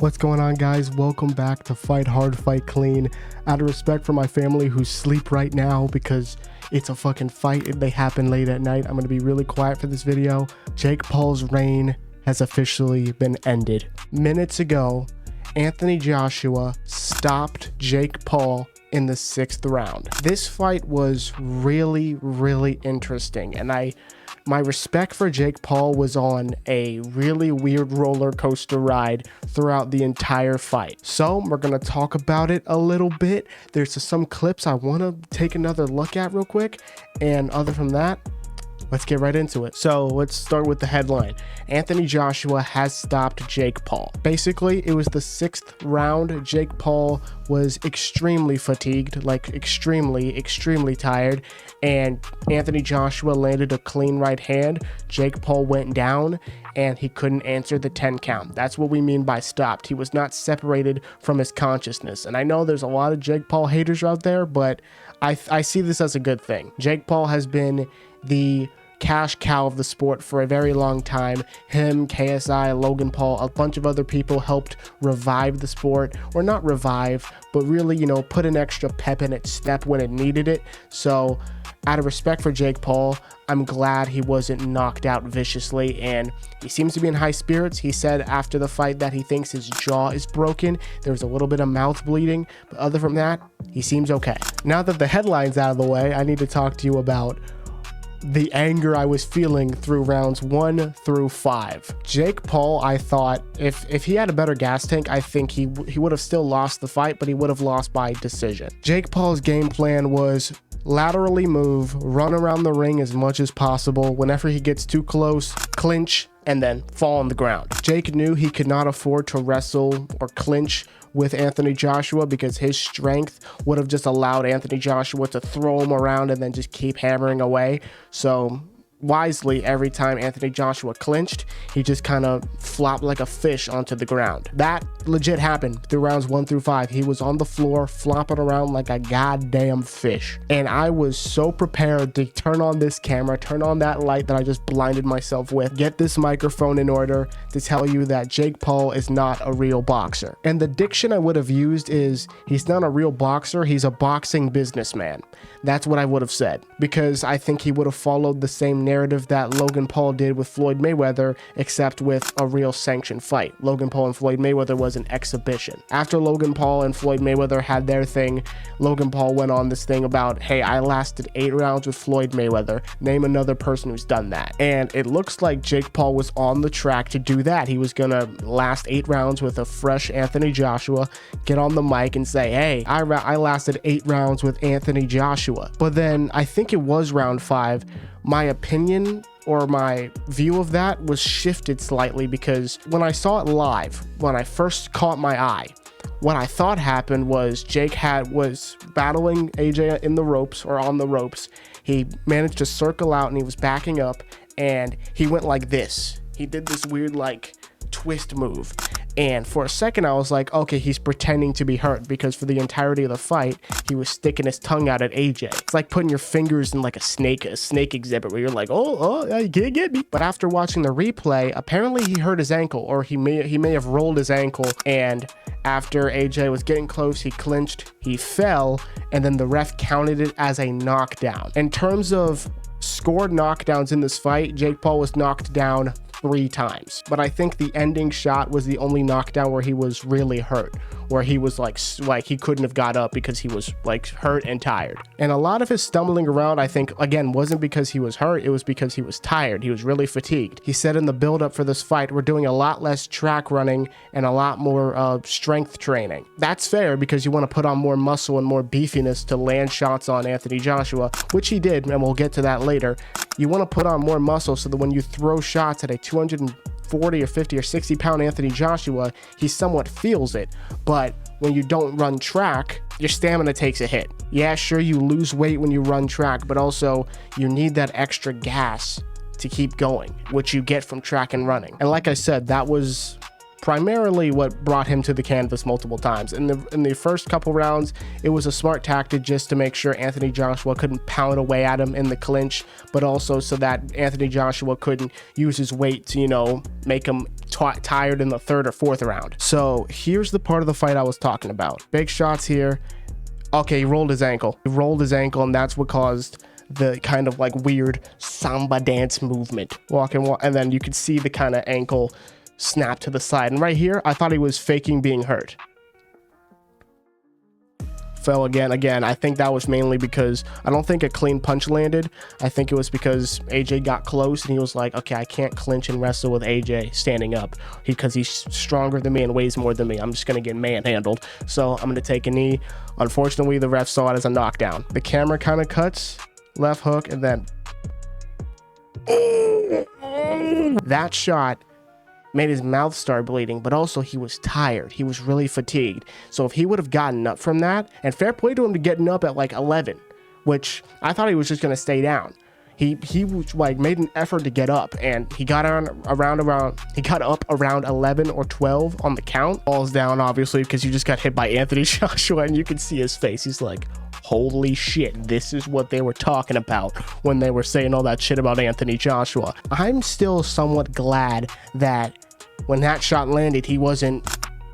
What's going on, guys? Welcome back to Fight Hard, Fight Clean. Out of respect for my family who sleep right now because it's a fucking fight and they happen late at night, I'm going to be really quiet for this video. Jake Paul's reign has officially been ended. Minutes ago, Anthony Joshua stopped Jake Paul in the 6th round. This fight was really interesting, and my respect for Jake Paul was on a really weird roller coaster ride throughout the entire fight. So we're gonna talk about it a little bit. There's some clips I want to take another look at real quick, and other from that, let's get right into it. So let's start with the headline. Anthony Joshua has stopped Jake Paul. Basically, it was the 6th round. Jake Paul was extremely fatigued, like extremely tired, and Anthony Joshua landed a clean right hand. Jake Paul went down and he couldn't answer the 10 count. That's what we mean by stopped. He was not separated from his consciousness. And I know there's a lot of Jake Paul haters out there, but I see this as a good thing. Jake Paul has been the cash cow of the sport for a very long time. Him, KSI, Logan Paul, a bunch of other people helped revive the sport, or not revive, but really, put an extra pep in its step when it needed it. So out of respect for Jake Paul, I'm glad he wasn't knocked out viciously, and he seems to be in high spirits. He said after the fight that he thinks his jaw is broken. There was a little bit of mouth bleeding, but other from that, he seems okay. Now that the headline's out of the way, I need to talk to you about the anger I was feeling through rounds 1 through 5. Jake Paul, I thought if he had a better gas tank, I think he would have still lost the fight, but he would have lost by decision. Jake Paul's game plan was laterally move, run around the ring as much as possible. Whenever he gets too close, clinch, and then fall on the ground. Jake knew he could not afford to wrestle or clinch with Anthony Joshua because his strength would have just allowed Anthony Joshua to throw him around and then just keep hammering away. So wisely, every time Anthony Joshua clinched, he just kind of flopped like a fish onto the ground. That legit happened through rounds 1 through 5. He was on the floor flopping around like a goddamn fish. And I was so prepared to turn on this camera, turn on that light that I just blinded myself with, get this microphone in order to tell you that Jake Paul is not a real boxer. And the diction I would have used is, he's not a real boxer, he's a boxing businessman. That's what I would have said, because I think he would have followed the same narrative that Logan Paul did with Floyd Mayweather, except with a real sanctioned fight. Logan Paul and Floyd Mayweather was an exhibition. After Logan Paul and Floyd Mayweather had their thing, Logan Paul went on this thing about, hey, I lasted 8 rounds with Floyd Mayweather. Name another person who's done that. And it looks like Jake Paul was on the track to do that. He was gonna last 8 rounds with a fresh Anthony Joshua, get on the mic and say, hey, I lasted 8 rounds with Anthony Joshua. But then I think it was round 5. My opinion or my view of that was shifted slightly, because when I saw it live, when I first caught my eye, what I thought happened was Jake was battling AJ in the ropes, or on the ropes. He managed to circle out and he was backing up, and he went like this. He did this weird like twist move. And for a second, I was like, okay, he's pretending to be hurt, because for the entirety of the fight, he was sticking his tongue out at AJ. It's like putting your fingers in like a snake exhibit where you're like, oh, you can't get me. But after watching the replay, apparently he hurt his ankle, or he may have rolled his ankle. And after AJ was getting close, he clinched, he fell, and then the ref counted it as a knockdown. In terms of scored knockdowns in this fight, Jake Paul was knocked down 3 times, but I think the ending shot was the only knockdown where he was really hurt, where he was like he couldn't have got up because he was like hurt and tired. And a lot of his stumbling around, I think, again, wasn't because he was hurt, it was because he was tired. He was really fatigued. He said in the build up for this fight, we're doing a lot less track running and a lot more strength training. That's fair, because you want to put on more muscle and more beefiness to land shots on Anthony Joshua, which he did, and we'll get to that later. You want to put on more muscle so that when you throw shots at a 240 or 50 or 60 pound Anthony Joshua, he somewhat feels it. But when you don't run track, your stamina takes a hit. Yeah, sure, you lose weight when you run track, but also you need that extra gas to keep going, which you get from track and running. And like I said, that was primarily what brought him to the canvas multiple times. In the first couple rounds, it was a smart tactic just to make sure Anthony Joshua couldn't pound away at him in the clinch, but also so that Anthony Joshua couldn't use his weight to, you know, make him tired in the third or fourth round. So here's the part of the fight I was talking about. Big shots here. Okay, he rolled his ankle. He rolled his ankle, and that's what caused the kind of like weird samba dance movement. And then you could see the kind of ankle snap to the side. And right here, I thought he was faking being hurt. Fell again. I think that was mainly because I don't think a clean punch landed. I think it was because AJ got close and he was like, okay, I can't clinch and wrestle with AJ standing up because he's stronger than me and weighs more than me. I'm just going to get manhandled. So I'm going to take a knee. Unfortunately, the ref saw it as a knockdown. The camera kind of cuts, left hook, and then that shot made his mouth start bleeding, but also he was tired. He was really fatigued. So if he would have gotten up from that, and fair play to him to getting up at like 11, which I thought he was just going to stay down. He was like made an effort to get up, and he got up around 11 or 12 on the count. Falls down obviously because you just got hit by Anthony Joshua, and you can see his face. He's like, holy shit, this is what they were talking about when they were saying all that shit about Anthony Joshua. I'm still somewhat glad that when that shot landed, he wasn't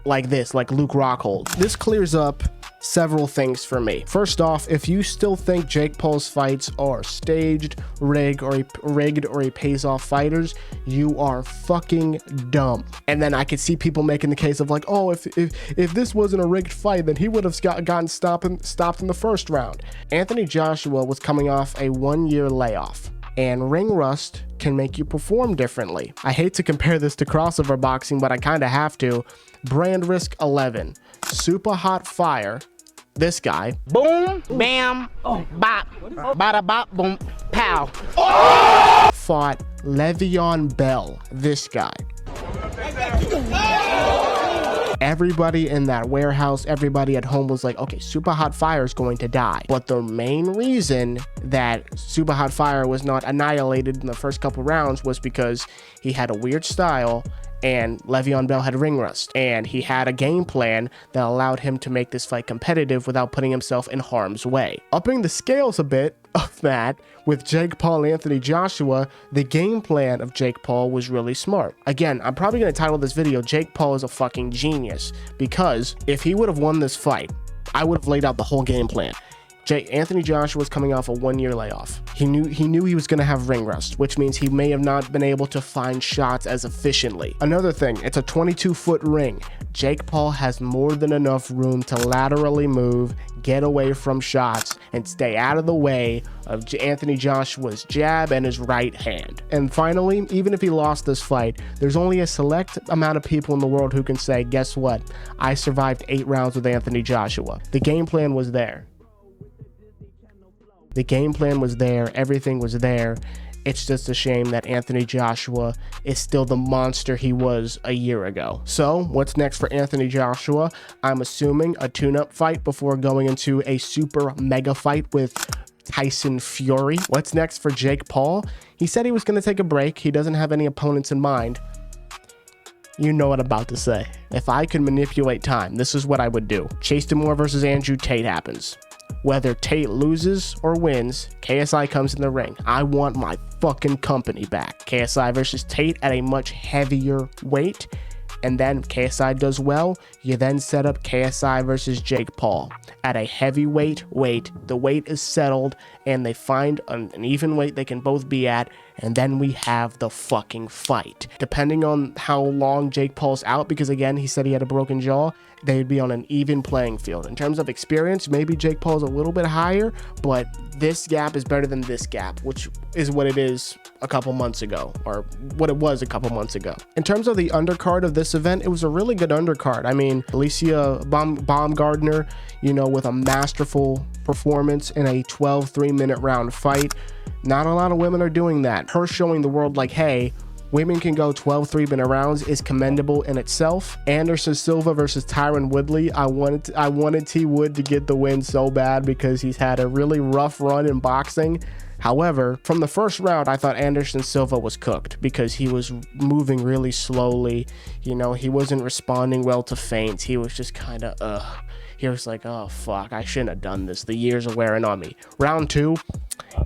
like this, like Luke Rockhold. This clears up several things for me. First off, if you still think Jake Paul's fights are staged, rigged, or he pays off fighters, you are fucking dumb. And then I could see people making the case of like, oh, if this wasn't a rigged fight, then he would have gotten stopped in the first round. Anthony Joshua was coming off a 1-year layoff, and ring rust can make you perform differently. I hate to compare this to crossover boxing, but I kind of have to. Brand risk 11, super hot fire. This guy, boom, bam, bop, bada bop, boom, pow. Fought Le'Veon Bell. This guy. Everybody in that warehouse, everybody at home was like, okay, Super Hot Fire is going to die. But the main reason that Super Hot Fire was not annihilated in the first couple rounds was because he had a weird style, and Le'Veon Bell had ring rust, and he had a game plan that allowed him to make this fight competitive without putting himself in harm's way. Upping the scales a bit of that, with Jake Paul and Anthony Joshua, the game plan of Jake Paul was really smart. Again, I'm probably going to title this video, Jake Paul is a fucking genius, because if he would have won this fight, I would have laid out the whole game plan. Anthony Joshua was coming off a 1-year layoff. He knew he was going to have ring rust, which means he may have not been able to find shots as efficiently. Another thing, it's a 22-foot ring. Jake Paul has more than enough room to laterally move, get away from shots, and stay out of the way of Anthony Joshua's jab and his right hand. And finally, even if he lost this fight, there's only a select amount of people in the world who can say, guess what? I survived 8 rounds with Anthony Joshua. The game plan was there. The game plan was there, everything was there. It's just a shame that Anthony Joshua is still the monster he was a year ago. So what's next for Anthony Joshua? I'm assuming a tune-up fight before going into a super mega fight with Tyson Fury. What's next for Jake Paul? He said he was going to take a break. He doesn't have any opponents in mind. You know what I'm about to say. If I could manipulate time, this is what I would do. Chase Demore versus Andrew Tate happens. Whether Tate loses or wins, KSI comes in the ring. I want my fucking company back. KSI versus Tate at a much heavier weight. And then KSI does well, you then set up KSI versus Jake Paul at a heavyweight weight. The weight is settled and they find an even weight they can both be at, and then we have the fucking fight. Depending on how long Jake Paul's out, because again, he said he had a broken jaw, they'd be on an even playing field. In terms of experience, maybe Jake Paul's a little bit higher, but this gap is better than this gap, which is what it is a couple months ago, or what it was a couple months ago. In terms of the undercard of this event, it was a really good undercard. I mean, Alicia Baumgardner, you know, with a masterful performance in a 12 3-minute round fight. Not a lot of women are doing that. Her showing the world like, hey, women can go 12 3-minute rounds is commendable in itself. Anderson Silva versus Tyron Woodley. I wanted T Wood to get the win so bad because he's had a really rough run in boxing. However, from the first round, I thought Anderson Silva was cooked because he was moving really slowly. You know, he wasn't responding well to feints. He was just kind of, He was like, oh, fuck, I shouldn't have done this. The years are wearing on me. Round 2,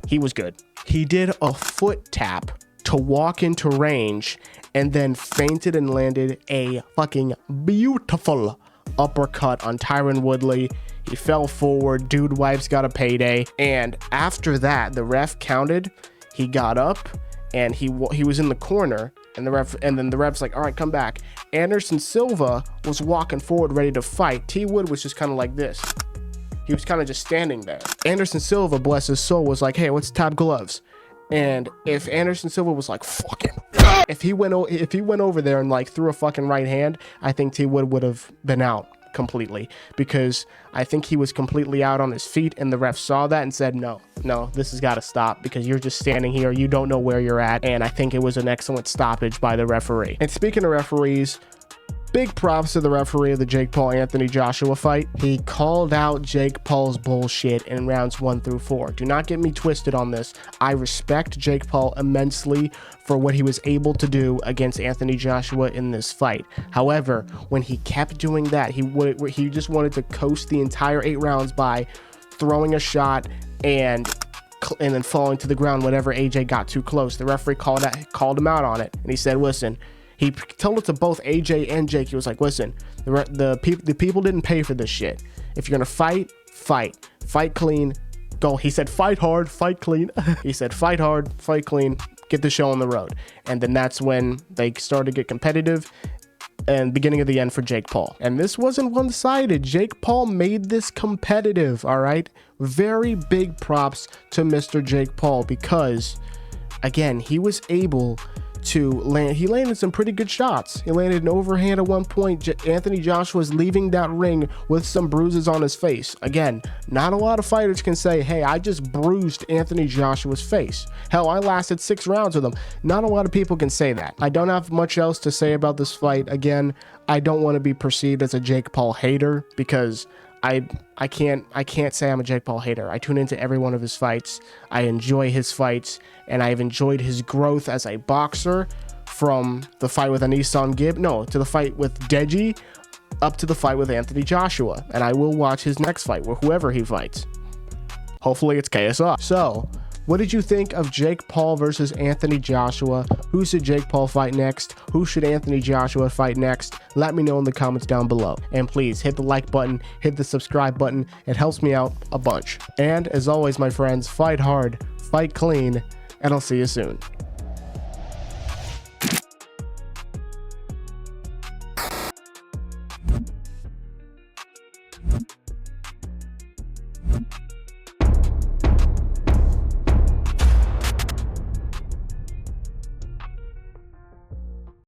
he was good. He did a foot tap to walk into range and then feinted and landed a fucking beautiful uppercut on Tyron Woodley. He fell forward. Dude wife's got a payday. And after that, the ref counted. He got up and he was in the corner. And then the ref's like, all right, come back. Anderson Silva was walking forward, ready to fight. T Wood was just kind of like this. He was kind of just standing there. Anderson Silva, bless his soul, was like, hey, let's tap gloves. And if Anderson Silva was like, fuck him, if he went over there and like threw a fucking right hand, I think T Wood would have been out completely, because I think he was completely out on his feet, and the ref saw that and said, no, this has got to stop, because you're just standing here, you don't know where you're at. And I think it was an excellent stoppage by the referee. And speaking of referees, big props to the referee of the Jake Paul Anthony Joshua fight. He called out Jake Paul's bullshit in rounds 1 through 4. Do not get me twisted on this. I respect Jake Paul immensely for what he was able to do against Anthony Joshua in this fight. However, when he kept doing that, he just wanted to coast the entire 8 rounds by throwing a shot and then falling to the ground whenever AJ got too close. The referee called him out on it, and he said, listen, he told it to both AJ and Jake. He was like, listen, the people didn't pay for this shit. If you're gonna fight clean, go. He said, fight hard, fight clean. He said, fight hard, fight clean, get the show on the road. And then that's when they started to get competitive, and beginning of the end for Jake Paul. And this wasn't one-sided. Jake Paul made this competitive, all right? Very big props to Mr. Jake Paul, because, again, he was able to land. He landed some pretty good shots. He landed an overhand at one point. Anthony Joshua was leaving that ring with some bruises on his face. Again, not a lot of fighters can say, hey, I just bruised Anthony Joshua's face. Hell, I lasted 6 rounds with him. Not a lot of people can say that. I don't have much else to say about this fight. Again, I don't want to be perceived as a Jake Paul hater, because I can't say I'm a Jake Paul hater. I tune into every one of his fights. I enjoy his fights, and I've enjoyed his growth as a boxer, from the fight with to the fight with Deji, up to the fight with Anthony Joshua. And I will watch his next fight with whoever he fights. Hopefully it's KSI. So, what did you think of Jake Paul versus Anthony Joshua? Who should Jake Paul fight next? Who should Anthony Joshua fight next? Let me know in the comments down below. And please hit the like button, hit the subscribe button. It helps me out a bunch. And as always, my friends, fight hard, fight clean, and I'll see you soon.